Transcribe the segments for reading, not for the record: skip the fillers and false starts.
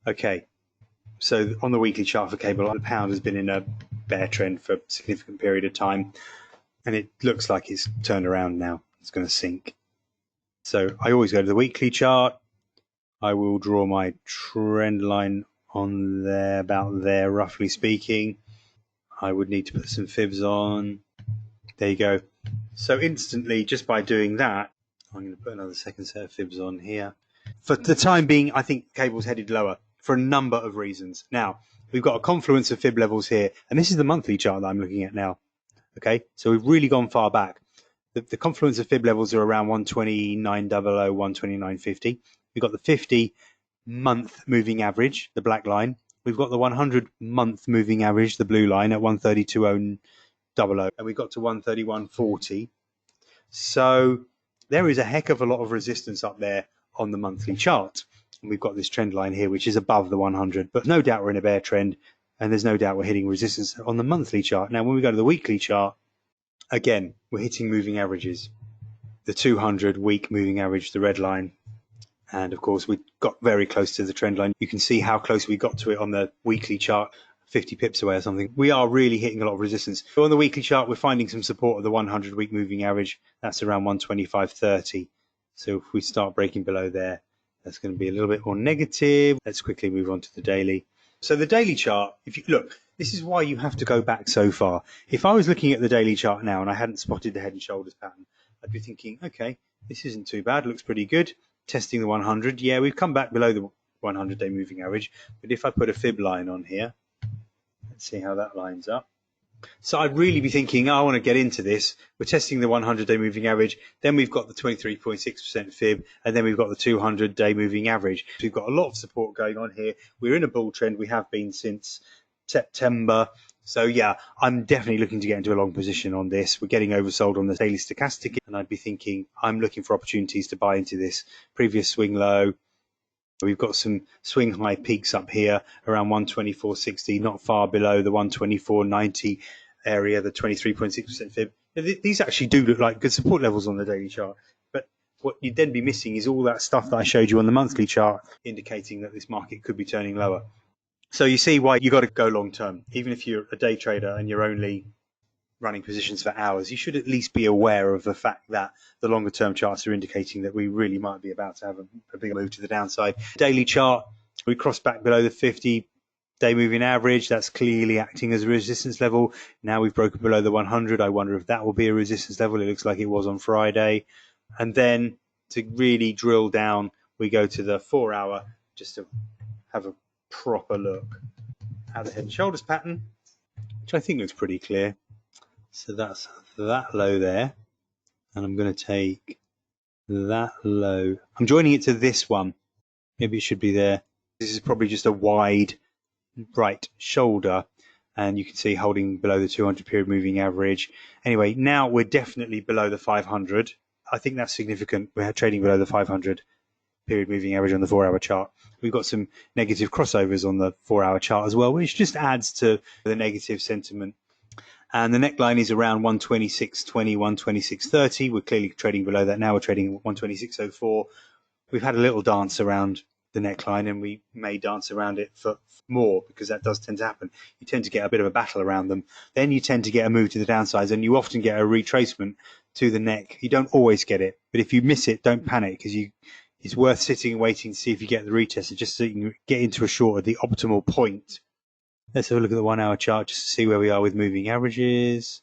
Okay, so on the weekly chart for cable, the pound has been in a bear trend for a significant period of time, and it looks like it's turned around now. It's going to sink. So I always go to the weekly chart. I will draw my trend line on there, about there, roughly speaking. I would need to put some fibs on. There you go. So instantly, just by doing that, I'm going to put another second set of fibs on here. For the time being, I think cable's headed lower for a number of reasons. Now, we've got a confluence of fib levels here, and this is the monthly chart that I'm looking at now. Okay, so we've really gone far back. The confluence of fib levels are around 129.00, 129.50. We've got the 50-month moving average, the black line. We've got the 100-month moving average, the blue line, at 132.00, and we got to 131.40. So there is a heck of a lot of resistance up there on the monthly chart. And we've got this trend line here, which is above the 100, but no doubt we're in a bear trend, and there's no doubt we're hitting resistance on the monthly chart. Now, when we go to the weekly chart, again, we're hitting moving averages. The 200-week moving average, the red line, and of course we got very close to the trend line. You can see how close we got to it on the weekly chart, 50 pips away or something. We are really hitting a lot of resistance. So on the weekly chart, we're finding some support of the 100-week moving average. That's around 125.30. So if we start breaking below there, that's going to be a little bit more negative. Let's quickly move on to the daily. So the daily chart, if you look, this is why you have to go back so far. If I was looking at the daily chart now and I hadn't spotted the head and shoulders pattern, I'd be thinking, okay, this isn't too bad, looks pretty good. Testing the 100, yeah, we've come back below the 100-day moving average. But if I put a fib line on here, let's see how that lines up. So I'd really be thinking, I want to get into this. We're testing the 100-day moving average. Then we've got the 23.6% fib, and then we've got the 200-day moving average. We've got a lot of support going on here. We're in a bull trend. We have been since September. So yeah, I'm definitely looking to get into a long position on this. We're getting oversold on the daily stochastic, and I'd be thinking I'm looking for opportunities to buy into this previous swing low. We've got some swing high peaks up here around 124.60, not far below the 124.90 area, the 23.6% fib. These actually do look like good support levels on the daily chart, but what you'd then be missing is all that stuff that I showed you on the monthly chart, indicating that this market could be turning lower. So you see why you got to go long term. Even if you're a day trader and you're only running positions for hours, you should at least be aware of the fact that the longer term charts are indicating that we really might be about to have a big move to the downside. Daily chart, we crossed back below the 50-day moving average. That's clearly acting as a resistance level. Now we've broken below the 100. I wonder if that will be a resistance level. It looks like it was on Friday. And then to really drill down, we go to the 4-hour just to have a proper look at the head and shoulders pattern, which I think looks pretty clear. So that's that low there, and I'm going to take that low. I'm joining it to this one. Maybe it should be there. This is probably just a wide right shoulder, and you can see holding below the 200 period moving average. Anyway, now we're definitely below the 500. I think that's significant. We're trading below the 500 period moving average on the 4-hour chart. We've got some negative crossovers on the 4-hour chart as well, which just adds to the negative sentiment. And the neckline is around 126.20, 126.30. We're clearly trading below that now. We're trading at 126.04. We've had a little dance around the neckline, and we may dance around it for more, because that does tend to happen. You tend to get a bit of a battle around them. Then you tend to get a move to the downsides, and you often get a retracement to the neck. You don't always get it, but if you miss it, don't panic, because it's worth sitting and waiting to see if you get the retest, and just so you can get into a short at the optimal point. Let's have a look at the 1-hour chart just to see where we are with moving averages.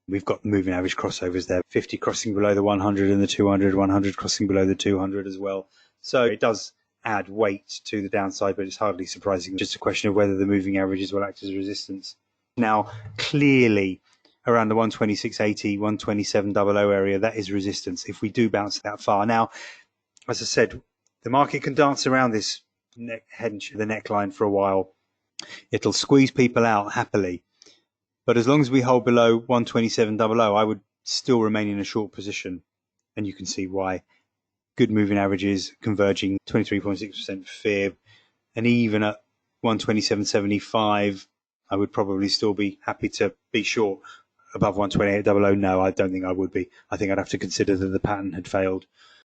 We've got the moving average crossovers there, 50 crossing below the 100 and the 200, 100 crossing below the 200 as well. So it does add weight to the downside, but it's hardly surprising. Just a question of whether the moving averages will act as resistance. Now, clearly, around the 126.80, 127.00 area, that is resistance if we do bounce that far. Now, as I said, the market can dance around this the neckline for a while. It'll squeeze people out happily. But as long as we hold below 127.00, I would still remain in a short position. And you can see why. Good moving averages, converging 23.6% fib. And even at 127.75, I would probably still be happy to be short. Above 128.00, no, I don't think I would be. I think I'd have to consider that the pattern had failed.